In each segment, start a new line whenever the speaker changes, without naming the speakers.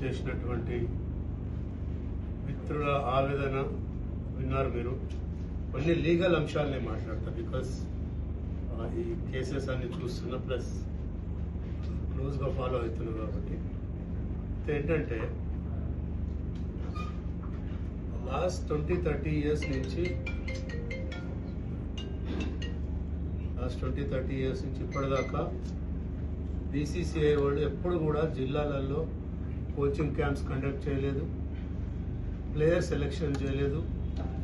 చేసినటువంటి మిత్రుల ఆవేదన విన్నారు మీరు. కొన్ని లీగల్ అంశాలనే మాట్లాడతారు, బికాస్ ఈ కేసెస్ అన్ని చూస్తున్నా ప్లస్ క్లోజ్గా ఫాలో అవుతున్నారు కాబట్టి. ఏంటంటే లాస్ట్ 20-30 ఇయర్స్ నుంచి ఇప్పటిదాకా బీసీసీఐ వాళ్ళు ఎప్పుడు కూడా జిల్లాలలో కోచింగ్ క్యాంప్స్ కండక్ట్ చేయలేదు, ప్లేయర్ సెలెక్షన్ చేయలేదు,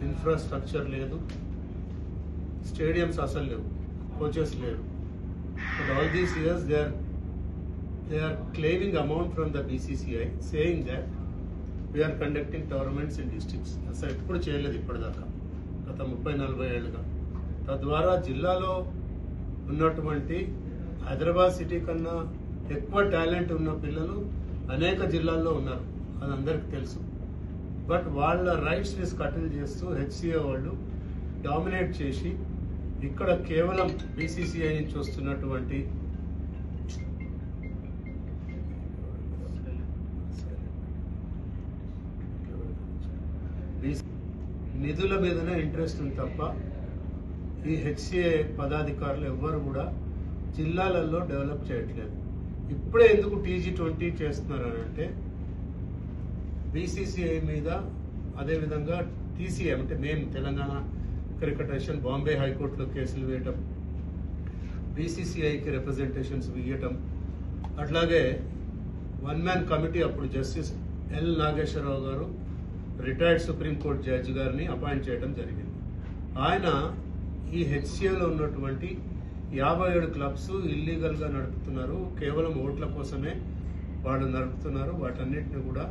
ఇన్ఫ్రాస్ట్రక్చర్ లేదు, స్టేడియంస్ అసలు లేవు, కోచెస్ లేరు. But all these years they are claiming amount from the BCCI saying that we are conducting tournaments in districts. అసలు ఎప్పుడు చేయలేదు ఇప్పటిదాకా, గత 30-40 ఏళ్ళుగా. తద్వారా జిల్లాలో ఉన్నటువంటి హైదరాబాద్ సిటీ కన్నా ఎక్కువ టాలెంట్ ఉన్న పిల్లలు అనేక జిల్లాల్లో ఉన్నారు, అది అందరికీ తెలుసు. బట్ వాళ్ళ రైట్స్ని కటిల్ చేస్తూ హెచ్సిఏ వాళ్ళు డామినేట్ చేసి ఇక్కడ కేవలం బీసీసీఐ నుంచి వస్తున్నటువంటి నిధుల మీదనే ఇంట్రెస్ట్ ఉంది తప్ప ఈ హెచ్సిఏ పదాధికారులు ఎవ్వరు కూడా జిల్లాలలో డెవలప్ చేయట్లేదు. ఇప్పుడే ఎందుకు TG20 చేస్తున్నారు అని అంటే బీసీసీఐ మీద, అదేవిధంగా TCA అంటే మేము తెలంగాణ క్రికెట్ అసోసియేషన్ బాంబే హైకోర్టులో కేసులు వేయటం, బీసీసీఐకి రిప్రజెంటేషన్స్ ఇవ్వటం, అట్లాగే వన్ మ్యాన్ కమిటీ అప్పుడు జస్టిస్ ఎల్ నాగేశ్వరరావు గారు రిటైర్డ్ సుప్రీంకోర్టు జడ్జి గారిని అపాయింట్ చేయడం జరిగింది. ఆయన ఈ హెచ్సిఏలో ఉన్నటువంటి 57 క్లబ్స్ ఇల్లీగల్గా నడుపుతున్నారు, కేవలం ఓట్ల కోసమే వాళ్ళు నడుపుతున్నారు, వాటన్నిటిని కూడా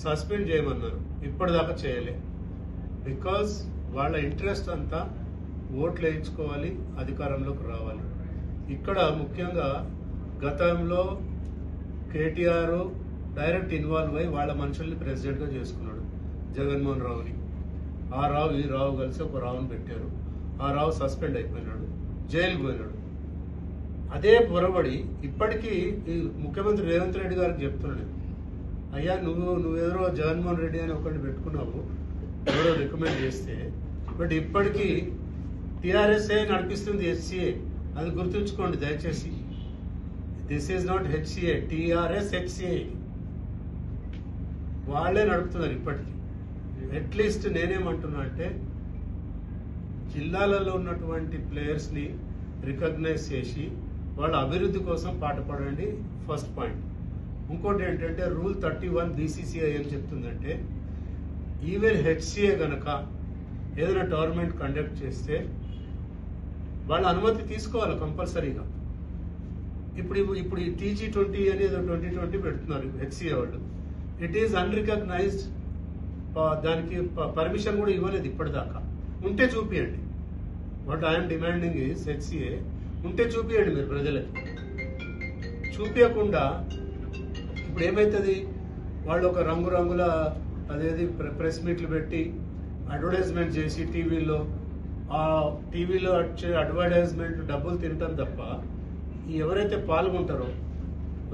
సస్పెండ్ చేయమన్నారు. ఇప్పటిదాకా చేయలే, బికాజ్ వాళ్ళ ఇంట్రెస్ట్ అంతా ఓట్లు వేయించుకోవాలి, అధికారంలోకి రావాలి. ఇక్కడ ముఖ్యంగా గతంలో కేటీఆర్ డైరెక్ట్ ఇన్వాల్వ్ అయ్యి వాళ్ళ మనుషుల్ని ప్రెసిడెంట్గా చేసుకున్నాడు, జగన్మోహన్ రావుని. ఆ రావు ఈ రావు కలిసి ఒక రావుని పెట్టారు, ఆ రావు సస్పెండ్ అయిపోయినాడు, జైలుకు పోయినాడు. అదే పొరబడి ఇప్పటికీ ఈ ముఖ్యమంత్రి రేవంత్ రెడ్డి గారికి చెప్తున్నాడు, అయ్యా నువ్వెవరో జగన్మోహన్ రెడ్డి అని ఒకరిని పెట్టుకున్నావు, ఎవరో రికమెండ్ చేస్తే, బట్ ఇప్పటికీ టీఆర్ఎస్ఏ నడిపిస్తుంది హెచ్సిఏ, అది గుర్తుంచుకోండి దయచేసి. This is not HCA, TRS HCA వాళ్ళే నడుపుతున్నారు ఇప్పటికీ. అట్లీస్ట్ నేనేమంటున్నా అంటే జిల్లాలలో ఉన్నటువంటి ప్లేయర్స్ని రికగ్నైజ్ చేసి వాళ్ళ అభివృద్ధి కోసం పాటుపడండి, ఫస్ట్ పాయింట్. ఇంకోటి ఏంటంటే రూల్ 31 బీసీసీఐ ఏం చెప్తుందంటే ఈవెన్ హెచ్సిఏ గనక ఏదైనా టోర్నమెంట్ కండక్ట్ చేస్తే వాళ్ళ అనుమతి తీసుకోవాలి కంపల్సరీగా. ఇప్పుడు ఈ TG20 అనేది 2020 పెడుతున్నారు హెచ్సిఏ వాళ్ళు. ఇట్ ఈస్ అన్రికగ్నైజ్డ్, దానికి పర్మిషన్ కూడా ఇవ్వలేదు ఇప్పటిదాకా. ఉంటే చూపియండి. What I'm demanding is HCA ఉంటే చూపియండి మీరు ప్రజలకి. చూపించకుండా ఇప్పుడు ఏమవుతుంది, వాళ్ళు ఒక రంగురంగుల అదేది ప్రెస్ మీట్లు పెట్టి అడ్వర్టైజ్మెంట్ చేసి టీవీలో వచ్చే అడ్వర్టైజ్మెంట్ డబ్బులు తినటం తప్ప ఎవరైతే పాల్గొంటారో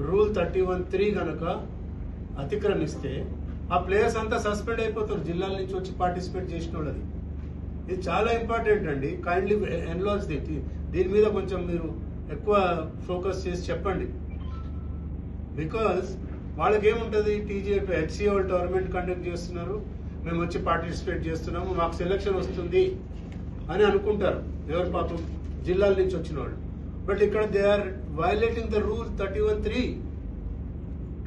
రూల్ 31(3) కనుక అతిక్రమిస్తే ఆ ప్లేయర్స్ అంతా సస్పెండ్ అయిపోతారు, జిల్లాల నుంచి వచ్చి పార్టిసిపేట్ చేసిన వాళ్ళది. ఇది చాలా ఇంపార్టెంట్ అండి. కైండ్లీ ఎన్లాజ్ దీని మీద కొంచెం మీరు ఎక్కువ ఫోకస్ చేసి చెప్పండి. బికాజ్ వాళ్ళకేముంటుంది, హెచ్సిఏ వాళ్ళు టోర్నమెంట్ కండక్ట్ చేస్తున్నారు, మేము వచ్చి పార్టిసిపేట్ చేస్తున్నాము, మాకు సెలెక్షన్ వస్తుంది అని అనుకుంటారు ఎవరు పాపం జిల్లాల నుంచి వచ్చిన వాళ్ళు. బట్ ఇక్కడ they are violating the rule 31(3).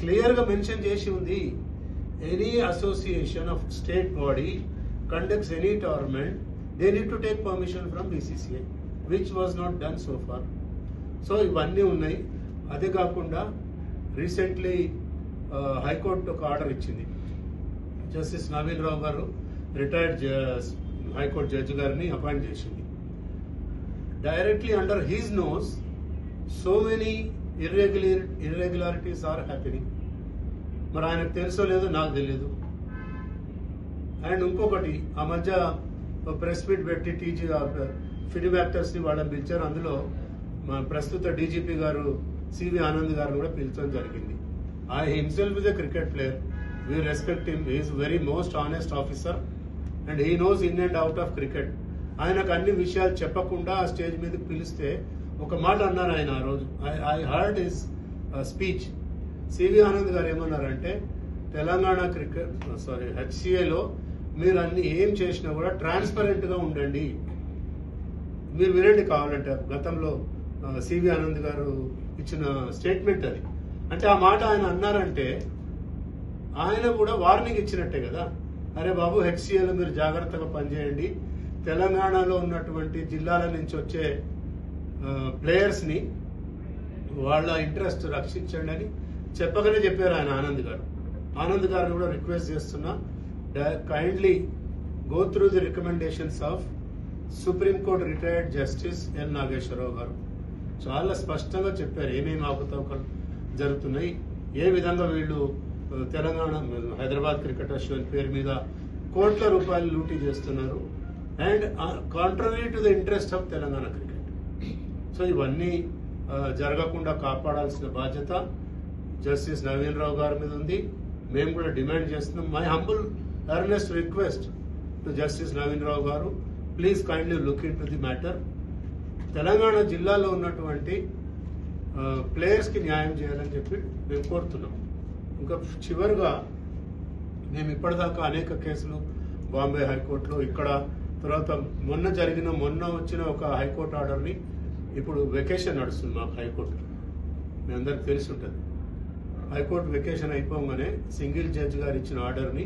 క్లియర్గా మెన్షన్ చేసి ఉంది, any association of state body conducts any tournament they need to take permission from BCCI, which was not done so far. So ఇవన్నీ ఉన్నాయి. అదే కాకుండా రీసెంట్లీ హైకోర్టు ఒక order ఇచ్చింది. Justice Naveen Rao garu retired high court judge గారిని అపాయింట్ చేసింది. Directly under his nose so many irregularities are happening. మరి ఆయనకు తెలుసో లేదో నాకు తెలియదు. అండ్ ఇంకొకటి, ఆ మధ్య ప్రెస్ మీట్ పెట్టి ఫిలిం యాక్టర్స్ని వాళ్ళని పిలిచారు. అందులో మా ప్రస్తుత డీజీపీ గారు సివి ఆనంద్ గారు కూడా పిలిచడం జరిగింది. himself is a cricket player. We respect him. He is very most honest officer and he knows in and out of cricket. ఆయనకు అన్ని విషయాలు చెప్పకుండా ఆ స్టేజ్ మీదకి పిలిస్తే ఒక మాట అన్నారు ఆయన ఆ రోజు. I heard his speech. CV Anand garu ఏమన్నారంటే తెలంగాణ హెచ్సిఏలో మీరు అన్ని ఏం చేసినా కూడా ట్రాన్స్పరెంట్ గా ఉండండి. మీరు వినండి కావాలంటే గతంలో సివి ఆనంద్ గారు ఇచ్చిన స్టేట్మెంట్ అది. అంటే ఆ మాట ఆయన అన్నారంటే ఆయన కూడా వార్నింగ్ ఇచ్చినట్టే కదా. అరే బాబు, హెచ్సిఏలో మీరు జాగ్రత్తగా పనిచేయండి, తెలంగాణలో ఉన్నటువంటి జిల్లాల నుంచి వచ్చే ప్లేయర్స్ ని వాళ్ళ ఇంట్రెస్ట్ రక్షించండి అని చెప్పగానే చెప్పారు ఆయన ఆనంద్ గారు. ఆనంద్ గారిని కూడా రిక్వెస్ట్ చేస్తున్నా, kindly go through the recommendations of supreme court retired justice L Nageswara Rao. Garu స్పష్టంగా చెప్పారు ఏమేమి అవకతవకలు జరుగుతున్నాయి, ఏ విధంగా వీళ్ళు తెలంగాణ హైదరాబాద్ క్రికెట్ అసోసియేషన్ పేరు మీద కోట్ల రూపాయలు లూటీ చేస్తున్నారు and contrary to the interest of Telangana cricket. So ఇవన్నీ జరగకుండా కాపాడాల్సిన బాధ్యత జస్టిస్ నవీన్ రావు గారి మీద ఉంది. మేము కూడా డిమాండ్ చేస్తున్నాం. My humble earnest request to justice Naveen Rao garu, please kindly look into the matter. Telangana జిల్లాలో ఉన్నటువంటి ప్లేయర్స్ కి న్యాయం చేయాలని చెప్పి మేము కోరుతున్నాం. ఇంకా చివరిగా మేము ఇప్పటిదాకా అనేక కేసులు బాంబే హైకోర్టులో, ఇక్కడ తర్వాత మొన్న వచ్చిన ఒక హైకోర్టు ఆర్డర్ని, ఇప్పుడు వెకేషన్ నడుస్తుంది మాకు హైకోర్టు, మీ అందరికి తెలిసి ఉంటుంది. హైకోర్టు వెకేషన్ అయిపోగానే సింగిల్ జడ్జి గారు ఇచ్చిన ఆర్డర్ని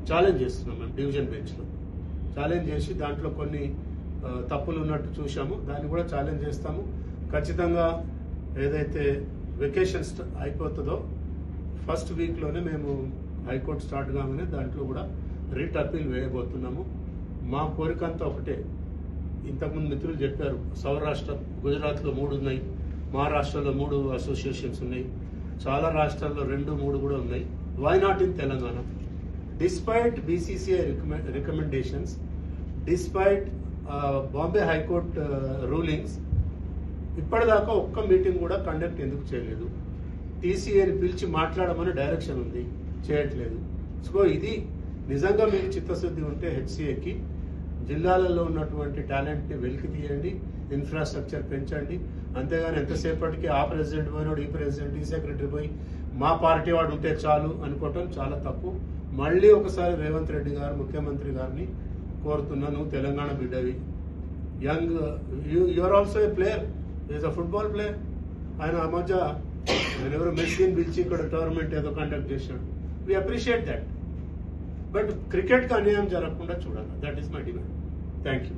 ఛాలెంజ్ చేస్తున్నాం మేము డివిజన్ బెంచ్లో. ఛాలెంజ్ చేసి దాంట్లో కొన్ని తప్పులు ఉన్నట్టు చూసాము, దాన్ని కూడా ఛాలెంజ్ చేస్తాము. ఖచ్చితంగా ఏదైతే వెకేషన్ అయిపోతుందో ఫస్ట్ వీక్లోనే మేము హైకోర్టు స్టార్ట్ కాగానే దాంట్లో కూడా రిట్ అప్పీల్ వేయబోతున్నాము. మా కోరిక అంతా ఒకటే. ఇంతకుముందు మిత్రులు చెప్పారు, సౌరాష్ట్ర గుజరాత్లో 3 ఉన్నాయి, మహారాష్ట్రలో 3 అసోసియేషన్స్ ఉన్నాయి, చాలా రాష్ట్రాల్లో 2-3 కూడా ఉన్నాయి. Why not in Telangana? Despite BCCI recommendations, despite Bombay high court rulings, ఇప్పటిదాకా ఒక్క మీటింగ్ కూడా కండక్ట్ ఎందుకు చేయలేదు? టీసీఏని పిలిచి మాట్లాడమని డైరెక్షన్ ఉంది, చేయట్లేదు. సో ఇది నిజంగా మీకు చిత్తశుద్ధి ఉంటే హెచ్సిఏకి జిల్లాలలో ఉన్నటువంటి టాలెంట్ని వెలికి తీయండి, ఇన్ఫ్రాస్ట్రక్చర్ పెంచండి. అంతేగాని ఎంతసేపటికి ఆ ప్రెసిడెంట్ పోయినాడు, ఈ ప్రెసిడెంట్, ఈ సెక్రటరీ పోయి మా పార్టీ వాడు ఉంటే చాలు అనుకోవటం చాలా తప్పు. మళ్ళీ ఒకసారి రేవంత్ రెడ్డి గారు ముఖ్యమంత్రి గారిని కోరుతున్నాను, తెలంగాణ బిడ్డవి, young, you are also a player, is a football player. ఆయన ఆ మధ్య ఎవరో మెస్సీని పిలిచి ఇక్కడ టోర్నమెంట్ ఏదో కండక్ట్ చేశాడు. We appreciate that. బట్ క్రికెట్కి అన్యాయం జరగకుండా చూడాలి. That is my demand. Thank you.